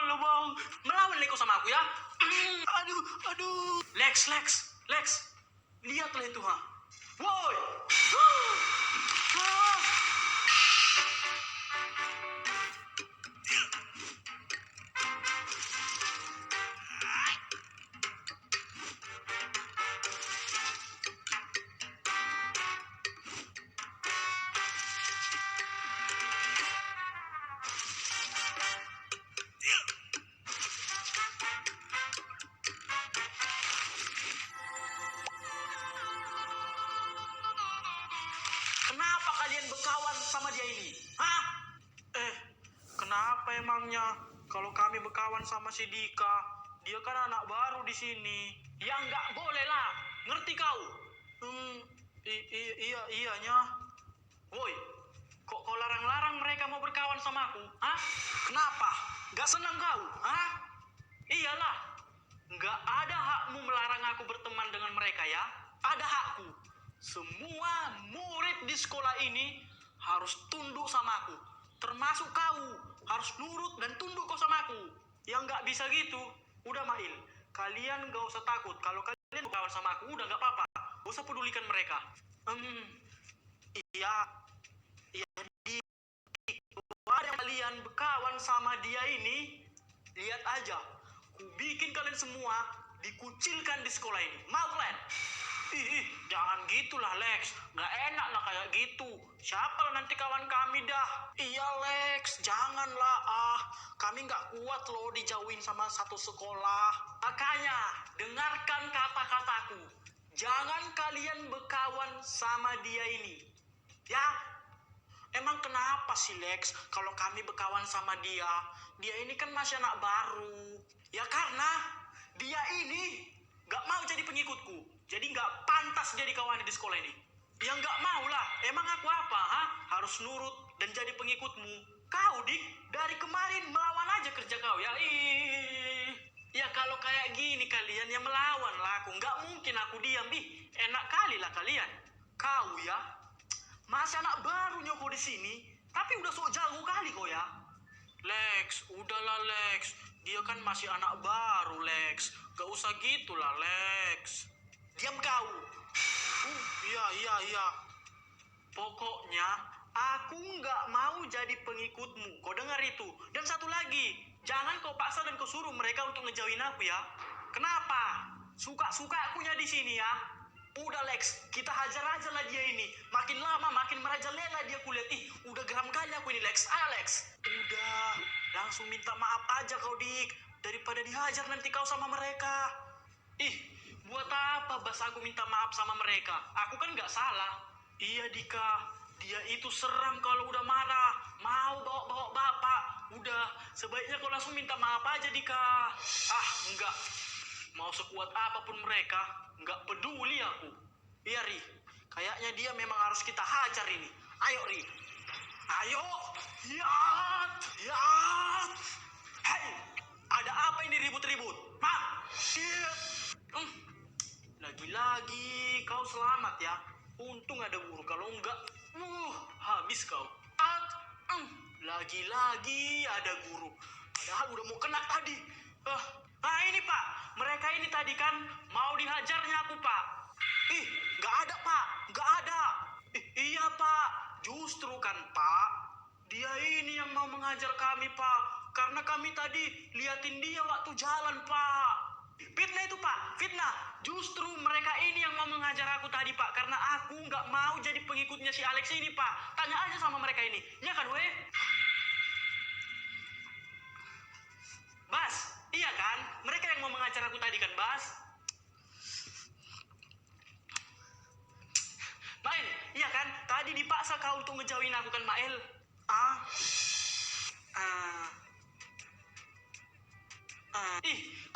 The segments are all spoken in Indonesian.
lo bang. Melawan Leko sama aku ya. Aduh. Lex. Lihatlah itu ha. Woi. Kenapa kalian berkawan sama dia ini? Hah? Kenapa emangnya? Kalau kami berkawan sama si Dika, dia kan anak baru di sini. Ya nggak boleh lah. Ngerti kau? Iyanya. Woi, kok kau larang-larang mereka mau berkawan sama aku? Hah? Kenapa? Nggak senang kau? Hah? Iyalah. Nggak ada hakmu melarang aku berteman dengan mereka ya. Ada hakku. Semua murid di sekolah ini harus tunduk sama aku. Termasuk kau. Harus nurut dan tunduk kau sama aku. Yang nggak bisa gitu. Udah Mail, kalian nggak usah takut. Kalau kalian berkawan sama aku, udah nggak apa-apa. Gak usah pedulikan mereka. Iya. Di ada kalian berkawan sama dia ini, lihat aja. Ku bikin kalian semua dikucilkan di sekolah ini. Mau kalian? Jangan gitulah Lex. Gak enak lah kayak gitu. Siapa lah nanti kawan kami dah. Iya Lex, janganlah kami gak kuat loh dijauhin sama satu sekolah. Makanya dengarkan kata-kataku. Jangan kalian berkawan sama dia ini. Ya? Emang kenapa sih Lex kalau kami berkawan sama dia? Dia ini kan masih anak baru. Ya karena dia ini gak mau jadi pengikutku. Jadi gak pantas jadi kawan di sekolah ini. Ya gak mau lah. Emang aku apa? Harus nurut dan jadi pengikutmu. Kau Dik, dari kemarin melawan aja kerja kau ya. Ya kalau kayak gini kalian ya melawan lah aku. Gak mungkin aku diam. Enak kali lah kalian. Kau ya masih anak baru nyoko di sini, tapi udah sok jago kali kau ya. Lex, udahlah Lex. Dia kan masih anak baru Lex. Gak usah gitulah Lex. Diam kau. Iya. Pokoknya aku nggak mau jadi pengikutmu. Kau dengar itu? Dan satu lagi, jangan kau paksa dan kau suruh mereka untuk ngejauhin aku ya. Kenapa? Suka-suka akunya di sini ya. Udah Lex, kita hajar aja lah dia ini. Makin lama makin merajalela dia kulihat. Udah geram kali aku ini Lex. Ayo Lex. Udah, langsung minta maaf aja kau Dik. Daripada dihajar nanti kau sama mereka. Buat apa Bas aku minta maaf sama mereka? Aku kan nggak salah. Iya Dika, dia itu seram kalau udah marah. Mau bawa-bawa bapak. Udah, sebaiknya kau langsung minta maaf aja Dika. Enggak. Mau sekuat apapun mereka, nggak peduli aku. Iya Ri, kayaknya dia memang harus kita hajar ini. Ayo Ri. Ayo. Yat. Hei, ada apa ini ribut-ribut? Lagi-lagi kau selamat ya. Untung ada guru, kalau enggak, habis kau. Lagi-lagi ada guru. Padahal udah mau kena tadi. Ini Pak, mereka ini tadi kan mau dihajarnya aku Pak. Nggak ada Pak, nggak ada. Iya Pak, justru kan Pak, dia ini yang mau mengajar kami Pak. Karena kami tadi liatin dia waktu jalan Pak. Fitnah itu Pak, fitnah. Justru mereka ini yang mau mengajar aku tadi Pak. Karena aku nggak mau jadi pengikutnya si Alex ini Pak. Tanya aja sama mereka ini, ya kan weh? Bas, iya kan? Mereka yang mau mengajar aku tadi kan, Bas? Mael, iya kan? Tadi dipaksa kau untuk ngejauhin aku kan, Mael?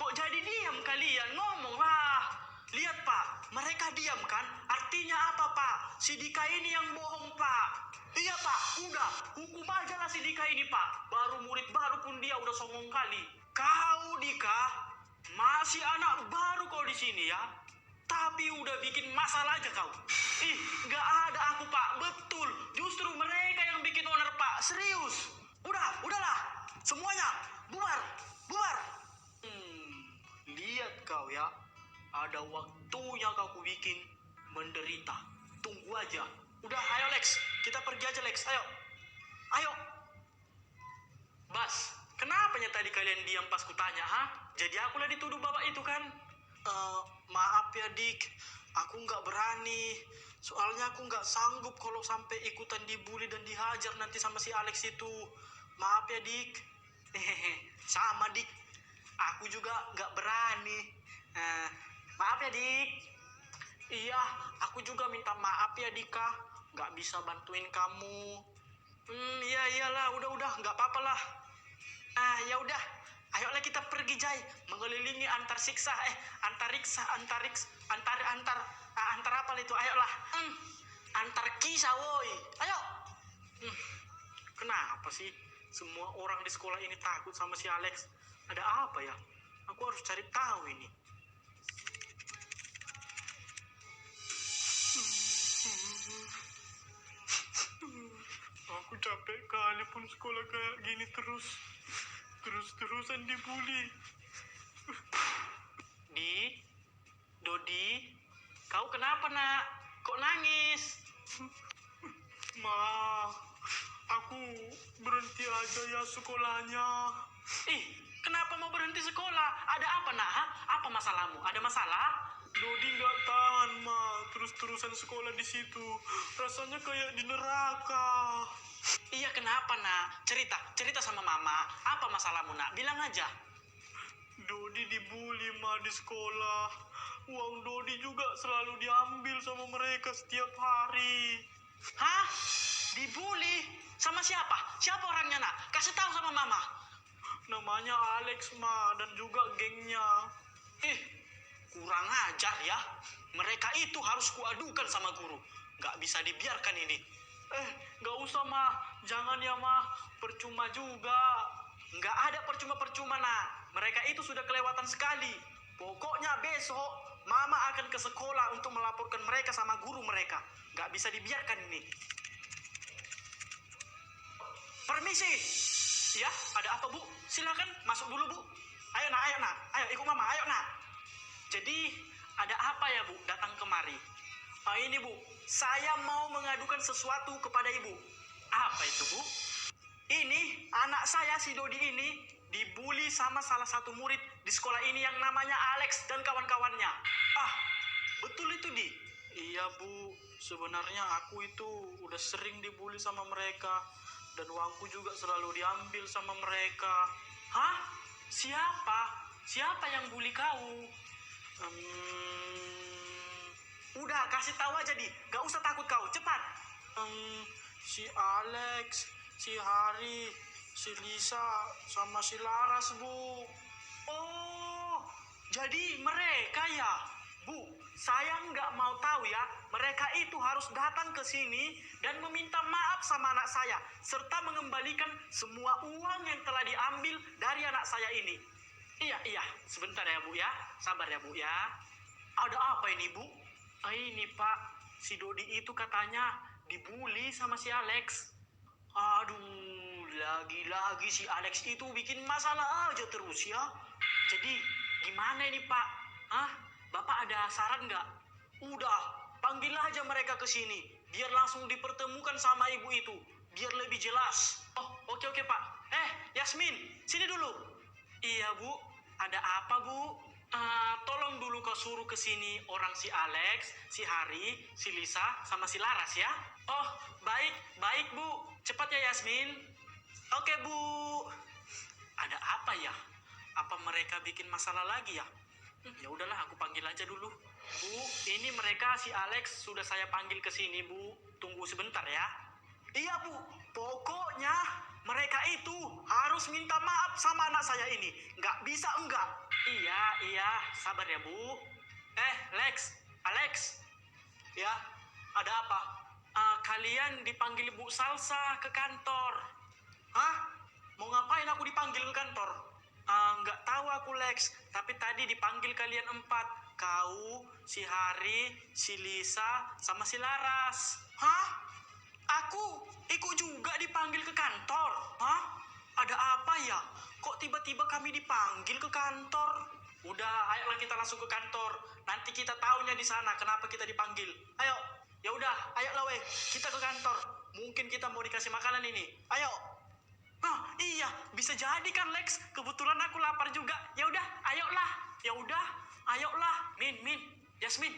Kok jadi diam kalian? Ngomonglah. Lihat, Pak. Mereka diam kan? Artinya apa, Pak? Si Dika ini yang bohong, Pak. Iya, Pak. Udah. Hukum aja lah si Dika ini, Pak. Baru murid baru pun dia udah songong kali. Kau, Dika, masih anak baru kau di sini ya. Tapi udah bikin masalah aja kau. Nggak ada aku, Pak. Betul. Justru mereka yang bikin onar, Pak. Serius. Udahlah. Semuanya bubar, bubar. Lihat kau ya, ada waktunya kau bikin menderita. Tunggu aja. Udah, ayo Lex, kita pergi aja Lex, ayo. Ayo. Bas, kenapanya tadi kalian diam pas kutanya, ha? Jadi akulah dituduh bapak itu kan? Maaf ya Dik, aku nggak berani. Soalnya aku nggak sanggup kalau sampai ikutan dibully dan dihajar nanti sama si Alex itu. Maaf ya Dik. Hehehe, sama Dik. Aku juga nggak berani. Maaf ya Dik. Iya, aku juga minta maaf ya Dika. Nggak bisa bantuin kamu. Iya iyalah, udah, nggak apa-apa lah. Ya udah, ayolah kita pergi Jai, mengelilingi antariksa, antar apa itu? Ayolah, antar kisah, woi. Ayo. Kenapa sih semua orang di sekolah ini takut sama si Alex? Ada apa ya? Aku harus cari tahu ini. Aku capek kali pun sekolah kayak gini terus-terusan dibully. Dodi, kau kenapa nak? Kok nangis? Ma, aku berhenti aja ya sekolahnya. Kenapa mau berhenti sekolah? Ada apa nak? Apa masalahmu? Ada masalah? Dodi nggak tahan ma, terus-terusan sekolah di situ. Rasanya kayak di neraka. Iya kenapa nak? Cerita sama mama. Apa masalahmu nak? Bilang aja. Dodi dibully ma di sekolah. Uang Dodi juga selalu diambil sama mereka setiap hari. Hah? Dibully? Sama siapa? Siapa orangnya nak? Kasih tahu sama mama. Namanya Alex ma, dan juga gengnya. Kurang ajar ya. Mereka itu harus kuadukan sama guru. Gak bisa dibiarkan ini. Gak usah ma. Jangan ya ma. Percuma juga. Gak ada percuma-percuma nak. Mereka itu sudah kelewatan sekali. Pokoknya besok mama akan ke sekolah untuk melaporkan mereka sama guru mereka. Gak bisa dibiarkan ini. Permisi. Ya, ada apa bu? Silakan masuk dulu bu. Ayo nak. Ayo ikut mama, ayo nak. Jadi ada apa ya bu datang kemari? Ini bu, saya mau mengadukan sesuatu kepada ibu. Apa itu bu? Ini anak saya si Dodi ini dibully sama salah satu murid di sekolah ini yang namanya Alex dan kawan-kawannya. Betul itu Di? Iya bu, sebenarnya aku itu udah sering dibully sama mereka. Dan uangku juga selalu diambil sama mereka. Hah? Siapa? Siapa yang bully kau? Udah, kasih tahu aja Di. Gak usah takut kau, cepat. Si Alex, si Hari, si Lisa, sama si Laras bu. Oh, jadi mereka ya? Bu, saya nggak mau tahu ya. Mereka itu harus datang ke sini dan meminta maaf sama anak saya, serta mengembalikan semua uang yang telah diambil dari anak saya ini. Iya, sebentar ya bu ya. Sabar ya bu ya. Ada apa ini bu? Ini pak, si Dodi itu katanya dibully sama si Alex. Aduh, lagi-lagi si Alex itu bikin masalah aja terus ya. Jadi gimana ini pak? Bapak ada saran nggak? Udah, panggil aja mereka ke sini. Biar langsung dipertemukan sama ibu itu. Biar lebih jelas. Oh, oke pak. Yasmin, sini dulu. Iya bu, ada apa bu? Tolong dulu kau suruh ke sini orang si Alex, si Hari, si Lisa, sama si Laras ya. Oh, baik bu. Cepat ya Yasmin. Oke bu. Ada apa ya? Apa mereka bikin masalah lagi ya? Ya udahlah, aku panggil aja dulu. Bu, ini mereka si Alex sudah saya panggil ke sini bu. Tunggu sebentar ya. Iya bu, pokoknya mereka itu harus minta maaf sama anak saya ini. Nggak bisa enggak. Iya, sabar ya bu. Alex. Ya, ada apa? Kalian dipanggil Bu Salsa ke kantor. Hah? Mau ngapain aku dipanggil ke kantor? Nggak tahu aku Lex, tapi tadi dipanggil kalian 4. Kau, si Hari, si Lisa, sama si Laras. Hah? Aku ikut juga dipanggil ke kantor? Hah? Ada apa ya? Kok tiba-tiba kami dipanggil ke kantor? Udah, ayolah kita langsung ke kantor. Nanti kita taunya di sana kenapa kita dipanggil. Ayo, ya udah, ayolah weh, kita ke kantor. Mungkin kita mau dikasih makanan ini. Ayo. Ah, iya, bisa jadi kan Lex. Kebetulan aku lapar juga. Ya udah, ayolah. Ya udah, ayolah. Min, Yasmin.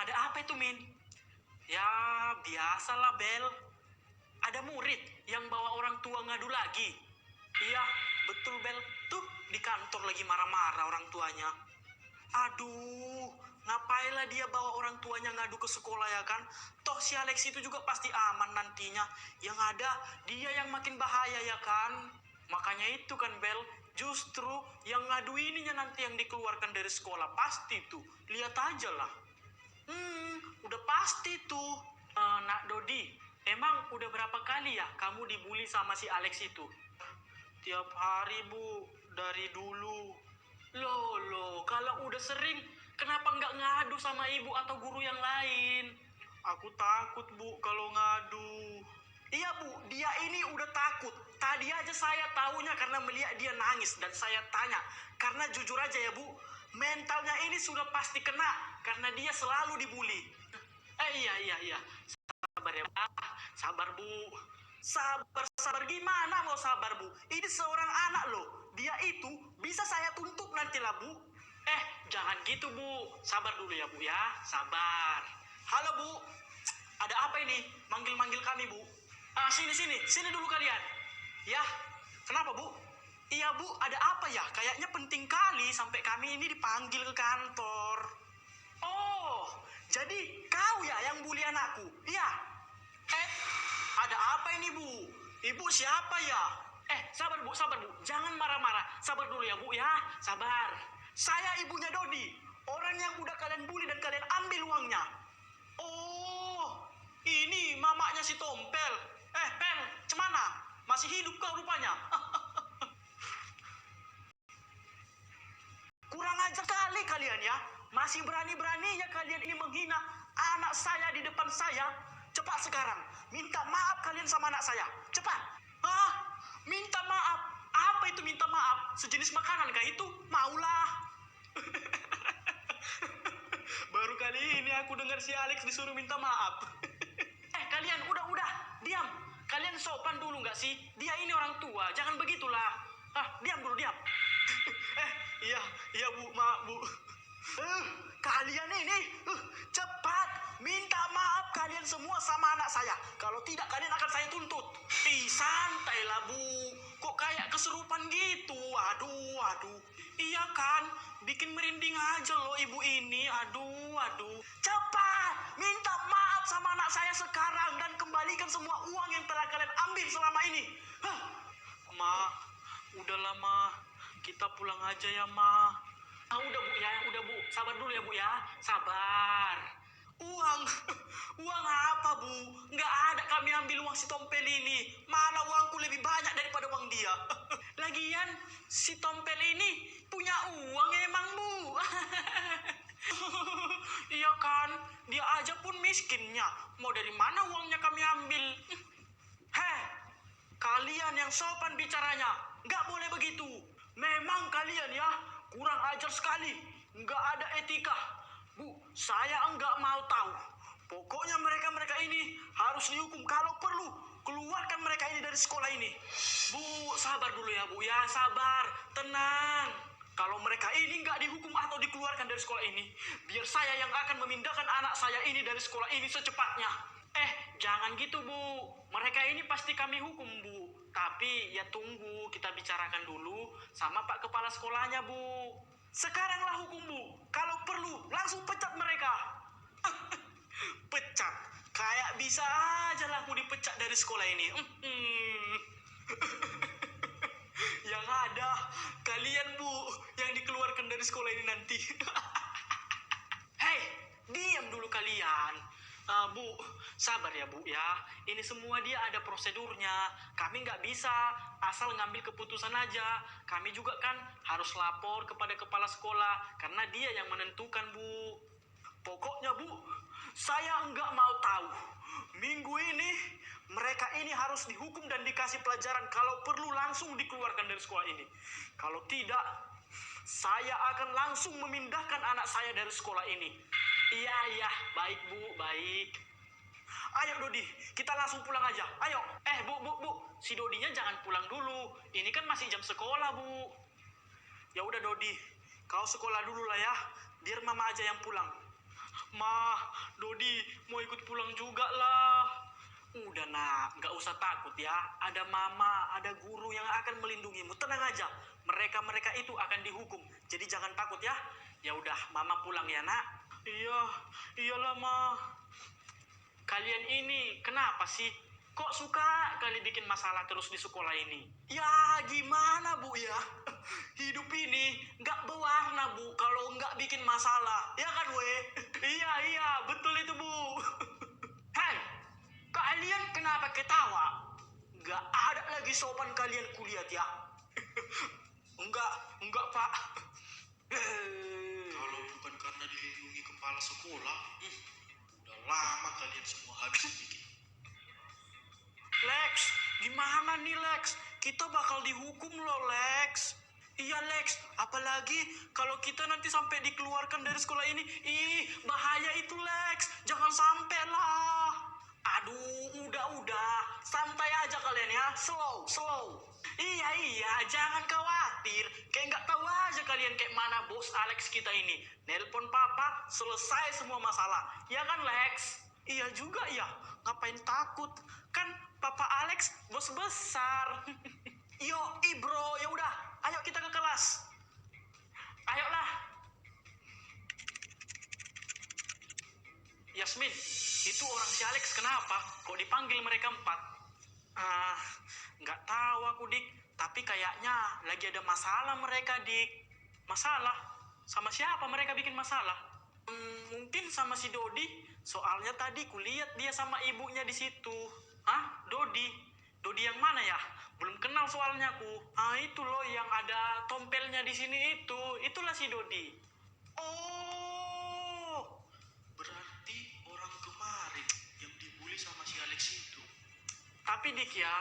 Ada apa itu, Min? Ya, biasalah, Bel. Ada murid yang bawa orang tua ngadu lagi. Iya, betul, Bel. Tuh, di kantor lagi marah-marah orang tuanya. Aduh, ngapainlah dia bawa orang tuanya ngadu ke sekolah ya kan? Toh si Alex itu juga pasti aman nantinya. Yang ada, dia yang makin bahaya ya kan? Makanya itu kan, Bel. Justru yang ngadu ininya nanti yang dikeluarkan dari sekolah. Pasti tuh. Lihat aja lah. Udah pasti tuh. Nak Dodi, emang udah berapa kali ya kamu dibully sama si Alex itu? Tiap hari, Bu. Dari dulu. Loh, kalau udah sering, kenapa nggak ngadu sama ibu atau guru yang lain? Aku takut, Bu, kalau ngadu. Iya, Bu, dia ini udah takut. Tadi aja saya taunya karena melihat dia nangis dan saya tanya. Karena jujur aja ya, Bu, mentalnya ini sudah pasti kena karena dia selalu dibully. Iya. Sabar ya, Bu. Sabar, Bu. Sabar gimana mau sabar, Bu? Ini seorang anak loh. Dia itu bisa saya tuntut nanti lah, Bu. Jangan gitu, Bu. Sabar dulu ya, Bu ya. Sabar. Halo, Bu. Ada apa ini? Manggil-manggil kami, Bu. Sini dulu kalian. Ya, kenapa, Bu? Iya, Bu, ada apa ya? Kayaknya penting kali sampai kami ini dipanggil ke kantor. Oh, jadi kau ya yang bully anakku? Iya. Ada apa ini, Bu? Ibu siapa ya? Sabar Bu. Jangan marah-marah. Sabar dulu ya, Bu ya. Sabar. Saya ibunya Dodi. Orang yang udah kalian bully dan kalian ambil uangnya. Oh, ini mamanya si Tompel. Pel, cemana? Masih hidup kau rupanya. Kurang ajar kali kalian ya. Masih berani-beraninya kalian ini menghina anak saya di depan saya. Cepat sekarang, minta maaf kalian sama anak saya. Cepat. Minta maaf. Apa itu minta maaf? Sejenis makanan kah itu? Maulah. Baru kali ini aku dengar si Alex disuruh minta maaf. Kalian udah. Diam. Kalian sopan dulu nggak sih? Dia ini orang tua. Jangan begitulah. Diam dulu, diam. Iya Bu, maaf Bu. Kalian ini cepat minta maaf kalian semua sama anak saya. Kalau tidak kalian akan saya tuntut. Santailah Bu. Kok kayak keserupan gitu? Aduh. Iya kan? Bikin merinding aja loh ibu ini. Aduh. Cepat minta maaf sama anak saya sekarang dan kembalikan semua uang yang telah kalian ambil selama ini. Ma, udahlah Ma. Kita pulang aja ya, Ma. Udah Bu. Sabar dulu ya, Bu ya. Sabar. Uang apa, Bu? Nggak ada kami ambil uang si Tompel ini. Mana uangku lebih banyak daripada uang dia. Lagian, si Tompel ini punya uang emang, Bu. Iya kan? Dia aja pun miskinnya. Mau dari mana uangnya kami ambil? Kalian yang sopan bicaranya. Nggak boleh begitu. Memang kalian ya kurang ajar sekali. Nggak ada etika. Bu, saya enggak mau tahu. Pokoknya mereka ini harus dihukum. Kalau perlu, keluarkan mereka ini dari sekolah ini. Bu, sabar dulu ya Bu ya. Sabar, tenang. Kalau mereka ini nggak dihukum atau dikeluarkan dari sekolah ini, biar saya yang akan memindahkan anak saya ini dari sekolah ini secepatnya. Jangan gitu Bu. Mereka ini pasti kami hukum Bu. Tapi ya tunggu, kita bicarakan dulu sama Pak Kepala Sekolahnya Bu. Sekaranglah hukum Bu. Kalau perlu, langsung pecat mereka. Pecat? Kayak bisa aja lah aku dipecat dari sekolah ini. Yang ada, kalian Bu, yang dikeluarkan dari sekolah ini nanti. Hei, diam dulu kalian. Bu, sabar ya Bu ya. Ini semua dia ada prosedurnya. Kami nggak bisa asal ngambil keputusan aja. Kami juga kan harus lapor kepada kepala sekolah karena dia yang menentukan Bu. Pokoknya Bu, saya enggak mau tahu. Minggu ini mereka ini harus dihukum dan dikasih pelajaran. Kalau perlu langsung dikeluarkan dari sekolah ini. Kalau tidak, saya akan langsung memindahkan anak saya dari sekolah ini. Iya, iya, baik Bu, baik. Ayo Dodi, kita langsung pulang aja. Ayo. Bu, si Dodinya jangan pulang dulu. Ini kan masih jam sekolah Bu. Ya udah Dodi, kau sekolah dulu lah ya. Biar mama aja yang pulang. Ma, Dodi mau ikut pulang juga lah. Udah nak, nggak usah takut ya. Ada mama, ada guru yang akan melindungimu. Tenang aja, mereka itu akan dihukum. Jadi jangan takut ya. Ya udah, mama pulang ya nak. Iya, iyalah ma. Kalian ini kenapa sih? Kok suka kali bikin masalah terus di sekolah ini? Ya gimana Bu ya? Hidup ini nggak berwarna Bu kalau nggak bikin masalah. Ya kan we? Iya, betul itu Bu. Hei, kalian kenapa ketawa? Nggak ada lagi sopan kalian kulihat ya? Enggak Pak. Kalau bukan karena dilindungi kepala sekolah, udah lama kalian semua habis bikin. Lex, gimana nih Lex? Kita bakal dihukum loh Lex. Iya Lex, apalagi kalau kita nanti sampai dikeluarkan dari sekolah ini. Ih, bahaya itu Lex. Jangan sampai lah. Aduh, udah. Santai aja kalian ya. Slow. Iya, jangan khawatir. Kayak nggak tahu aja kalian kayak mana bos Alex kita ini. Nelpon papa, selesai semua masalah. Ya kan Lex? Iya juga ya. Ngapain takut? Kan papa Alex bos besar. Yo, bro, ya udah. Ayo kita ke kelas. Ayolah. Yasmin, itu orang si Alex kenapa? Kok dipanggil mereka 4? Nggak tahu aku Dik. Tapi kayaknya lagi ada masalah mereka Dik. Masalah? Sama siapa mereka bikin masalah? Mungkin sama si Dodi. Soalnya tadi kulihat dia sama ibunya di situ. Hah? Dodi? Dodi yang mana ya? Belum kenal soalnya aku. Itu loh yang ada tompelnya di sini itu. Itulah si Dodi. Oh, Berarti orang kemarin yang dibully sama si Alex itu. tapi Dik ya,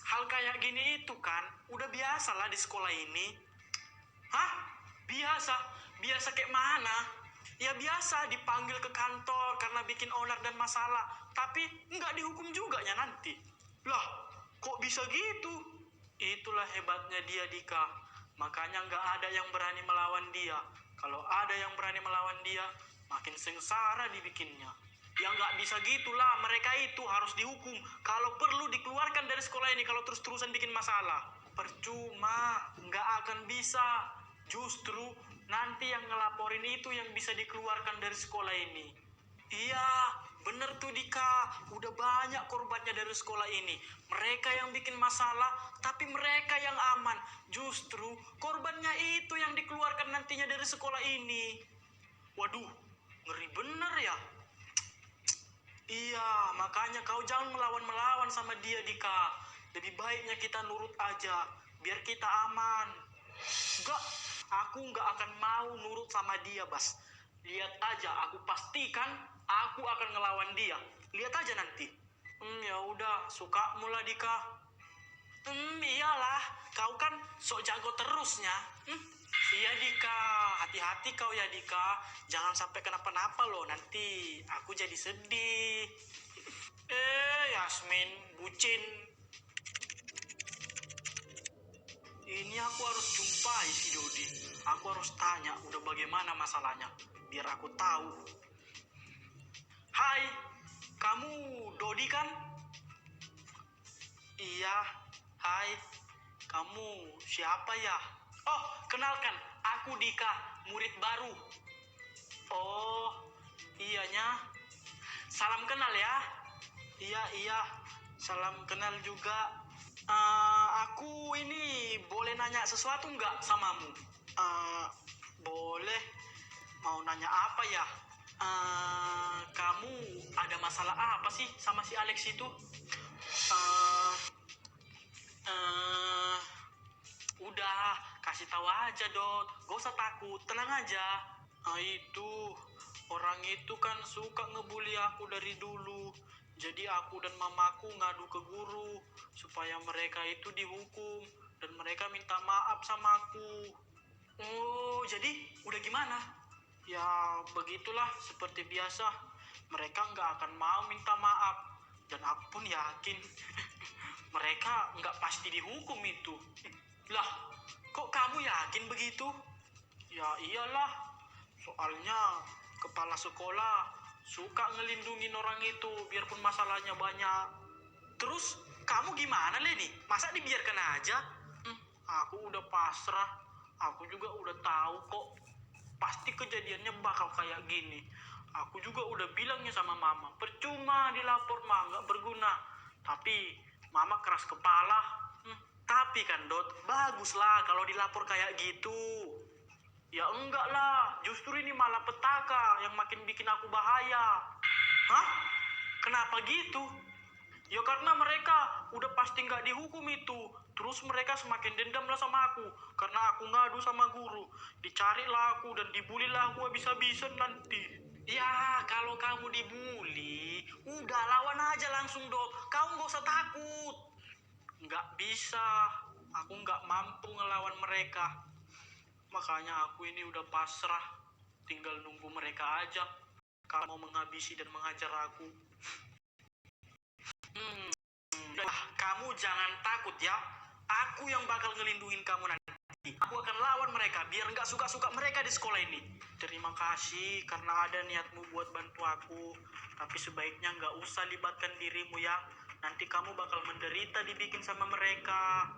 hal kayak gini itu kan udah biasa lah di sekolah ini. Hah? Biasa? Biasa kayak mana? Ya biasa dipanggil ke kantor karena bikin onar dan masalah. Tapi nggak dihukum juga ya nanti. Lah, kok bisa gitu? Itulah hebatnya dia Dika. Makanya nggak ada yang berani melawan dia. Kalau ada yang berani melawan dia, makin sengsara dibikinnya. Ya nggak bisa gitulah, mereka itu harus dihukum. Kalau perlu dikeluarkan dari sekolah ini kalau terus-terusan bikin masalah. Percuma, nggak akan bisa. Justru nanti yang ngelaporin itu yang bisa dikeluarkan dari sekolah ini. Iya, bener tuh Dika. Udah banyak korbannya dari sekolah ini. Mereka yang bikin masalah, tapi mereka yang aman. Justru korbannya itu yang dikeluarkan nantinya dari sekolah ini. Waduh, ngeri bener ya. Iya, makanya kau jangan melawan-melawan sama dia, Dika. Lebih baiknya kita nurut aja, biar kita aman. Enggak, aku nggak akan mau nurut sama dia, Bas. Lihat aja, aku pastikan aku akan ngelawan dia. Lihat aja nanti. Ya udah, suka mula Dika. Iyalah, kau kan sok jago terusnya. Iya Dika, hati-hati kau ya Dika. Jangan sampai kenapa-napa loh, nanti aku jadi sedih. Yasmin, bucin. Ini aku harus jumpai si Dodi. Aku harus tanya udah bagaimana masalahnya, biar aku tahu. Hai, kamu Dodi kan? Iya, hai. Kamu siapa ya? Oh, kenalkan, aku Dika, murid baru. Oh, iyanya. Salam kenal ya. Iya, salam kenal juga. Aku ini boleh nanya sesuatu nggak samamu? Boleh. Mau nanya apa ya? Kamu ada masalah apa sih sama si Alex itu? Eh, Udah, kasih tahu aja Dot. Gak usah takut, tenang aja. Ah itu, orang itu kan suka ngebully aku dari dulu. Jadi aku dan mamaku ngadu ke guru supaya mereka itu dihukum dan mereka minta maaf sama aku. Oh, jadi udah gimana? Ya, begitulah seperti biasa. Mereka nggak akan mau minta maaf. Dan aku pun yakin mereka nggak pasti dihukum itu. Lah, kok kamu yakin begitu? Ya iyalah, soalnya kepala sekolah suka ngelindungin orang itu biarpun masalahnya banyak. Terus kamu gimana Leni? Masa dibiarkan aja? Aku udah pasrah. Aku juga udah tahu kok pasti kejadiannya bakal kayak gini. Aku juga udah bilangnya sama mama, percuma dilapor mah nggak berguna. Tapi mama keras kepala. Tapi kan Dot, bagus lah kalau dilapor kayak gitu. Ya enggak lah, justru ini malah petaka yang makin bikin aku bahaya. Hah? Kenapa gitu? Ya karena mereka udah pasti nggak dihukum itu. Terus mereka semakin dendam lah sama aku. Karena aku ngadu sama guru. Dicarilah aku dan dibulilah aku habis-habisan nanti. Ya kalau kamu dibully, udah lawan aja langsung Dok. Kamu nggak usah takut. Nggak bisa. Aku nggak mampu ngelawan mereka. Makanya aku ini udah pasrah. Tinggal nunggu mereka aja. Kalau mau menghabisi dan mengajar aku. Kamu jangan takut ya. Aku yang bakal ngelindungin kamu nanti. Aku akan lawan mereka biar nggak suka-suka mereka di sekolah ini. Terima kasih karena ada niatmu buat bantu aku. Tapi sebaiknya nggak usah libatkan dirimu ya. Nanti kamu bakal menderita dibikin sama mereka.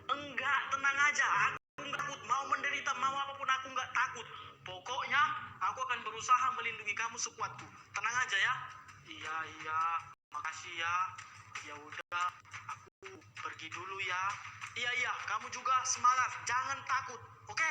Enggak, tenang aja. Aku nggak takut. Mau menderita, mau apapun aku nggak takut. Pokoknya aku akan berusaha melindungi kamu sekuatku. Tenang aja ya. Iya, iya. Makasih ya. Ya udah, aku pergi dulu ya. Iya, iya. Kamu juga semangat. Jangan takut. Oke?